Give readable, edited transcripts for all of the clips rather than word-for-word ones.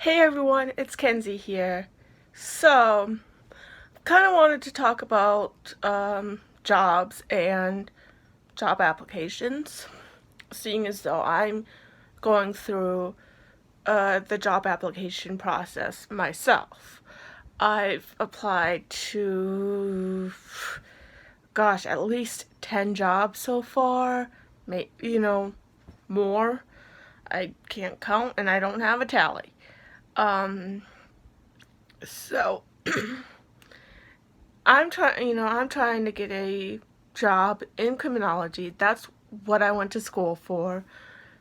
Hey everyone, it's Kenzie here. So, kind of wanted to talk about jobs and job applications, seeing as though I'm going through the job application process myself. I've applied to, at least 10 jobs so far, more. I can't count and I don't have a tally. Um, so I'm trying to get a job in criminology. That's what I went to school for.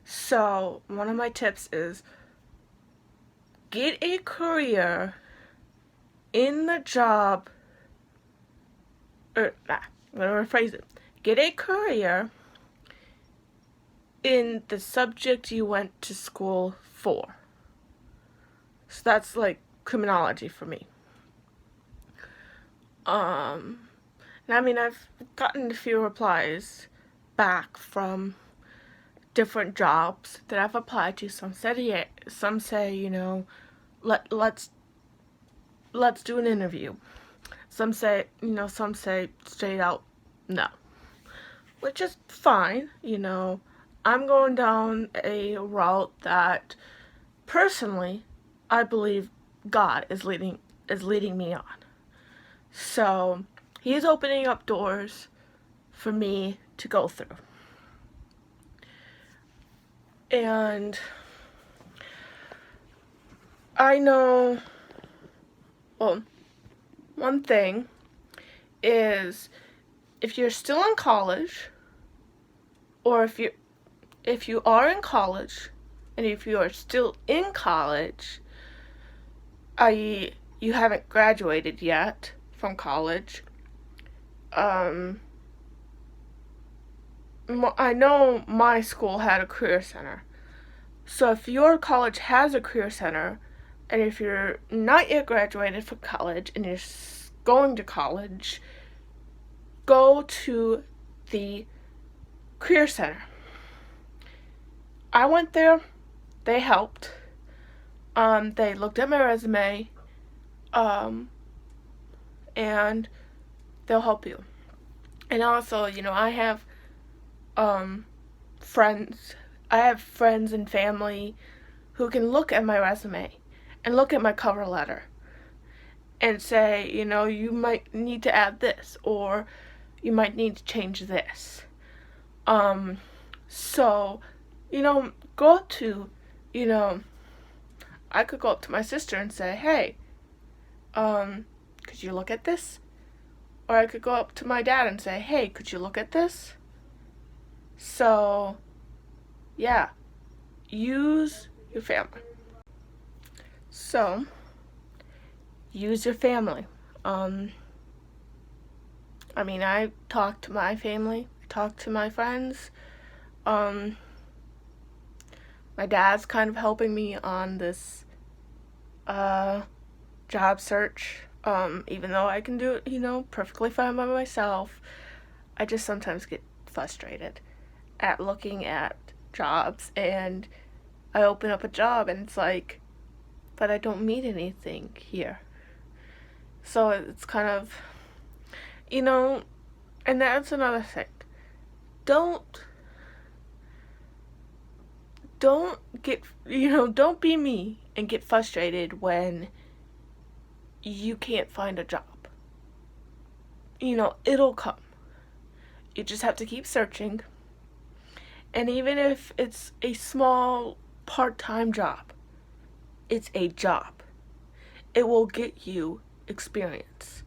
So, one of my tips is get a career in the job, I'm going to rephrase it. Get a career in the subject you went to school for. So that's like criminology for me. I've gotten a few replies back from different jobs that I've applied to. Some say, let's do an interview. Some say straight out no, which is fine. I'm going down a route that personally I believe God is leading me on. So He's opening up doors for me to go through. And I know, one thing is if you're still in college, or if you are in college, and if you are still in college, i.e. you haven't graduated yet from college, I know my school had a career center. So if your college has a career center, and if you're not yet graduated from college and you're going to college, go to the career center. I went there. They helped. They looked at my resume, and they'll help you. And also, I have friends. I have friends and family who can look at my resume and look at my cover letter and say, you might need to add this, or you might need to change this. So, go up to, I could go up to my sister and say, hey, could you look at this? Or I could go up to my dad and say, hey, could you look at this? So, yeah, use your family. So, use your family. I talk to my family, talk to my friends. My dad's kind of helping me on this job search. Even though I can do it, perfectly fine by myself, I just sometimes get frustrated at looking at jobs, and I open up a job and it's like, but I don't meet anything here. So it's kind of, and that's another thing. Don't don't be me and get frustrated when you can't find a job. It'll come. You just have to keep searching. And even if it's a small part-time job, it's a job. It will get you experience.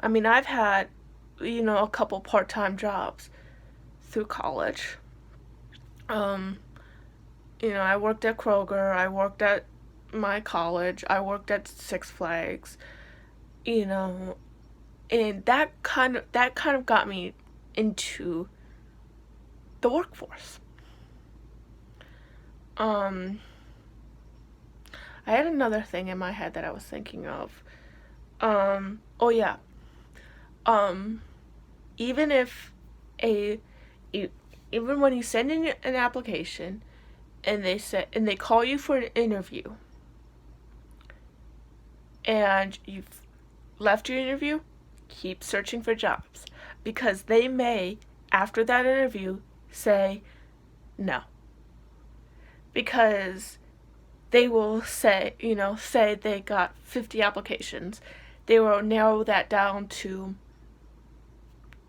I've had, a couple part-time jobs through college. I worked at Kroger, I worked at my college, I worked at Six Flags, and that kind of got me into the workforce. I had another thing in my head that I was thinking of. Even if even when you send in an application and they call you for an interview, and you've left your interview, keep searching for jobs, because they may, after that interview, say no. Because they will say, say they got 50 applications. They will narrow that down to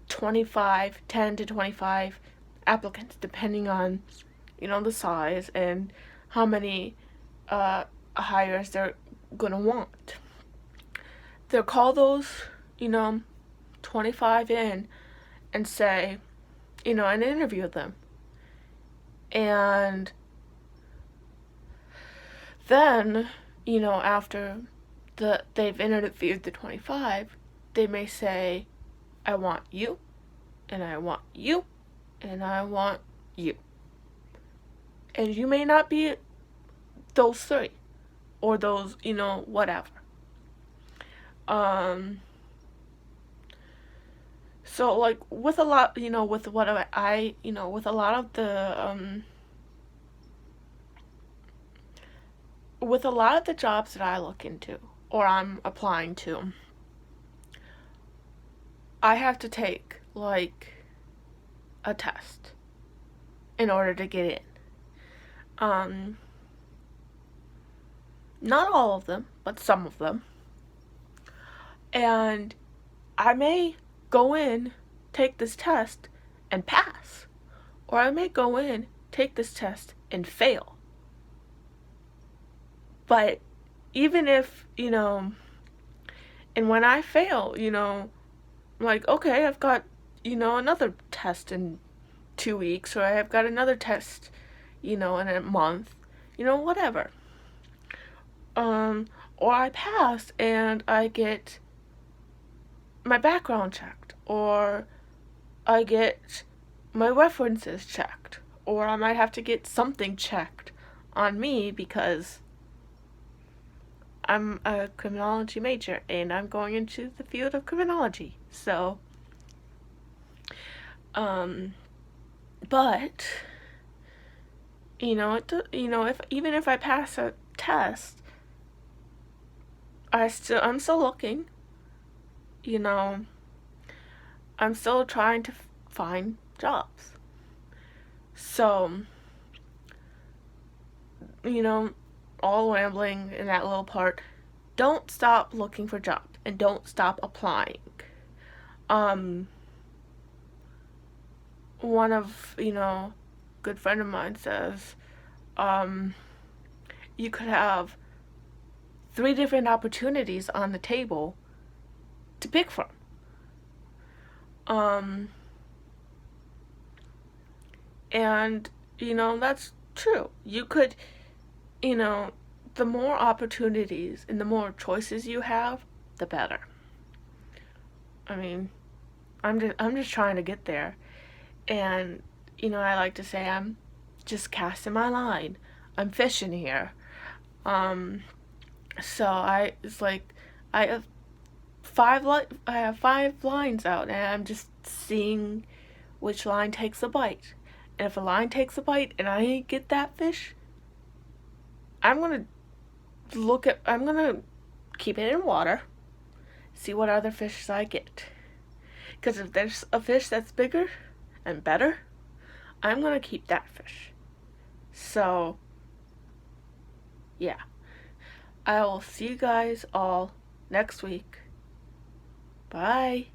25, 10 to 25 applicants, depending on, the size and how many hires they're going to want. They'll call those, 25 in and say, and interview them. And then, after they've interviewed the 25, they may say, I want you, and I want you, and I want you. And you may not be those three, or those, whatever. So, like, with a lot, with what I, with a lot of the jobs that I look into, or I'm applying to, I have to take, like, a test in order to get in. Not all of them, but some of them. And I may go in, take this test, and pass. Or I may go in, take this test, and fail. But even if, and when I fail, like, okay, I've got, another test in 2 weeks, or I've got another test, in a month, whatever. Or I pass and I get my background checked, or I get my references checked, or I might have to get something checked on me because I'm a criminology major and I'm going into the field of criminology. So, but if even if I pass a test, I'm still looking. I'm still trying to find jobs. So, all rambling in that little part, don't stop looking for jobs and don't stop applying. One of, good friend of mine says, you could have 3 different opportunities on the table to pick from. And, that's true. You could, the more opportunities and the more choices you have, the better. I mean, I'm just trying to get there. And, I like to say I'm just casting my line. I'm fishing here. So it's like, I have 5 lines out, and I'm just seeing which line takes a bite. And if a line takes a bite and I get that fish, I'm gonna keep it in water, see what other fish I get. Because if there's a fish that's bigger and better, I'm gonna keep that fish. So, yeah. I will see you guys all next week. Bye.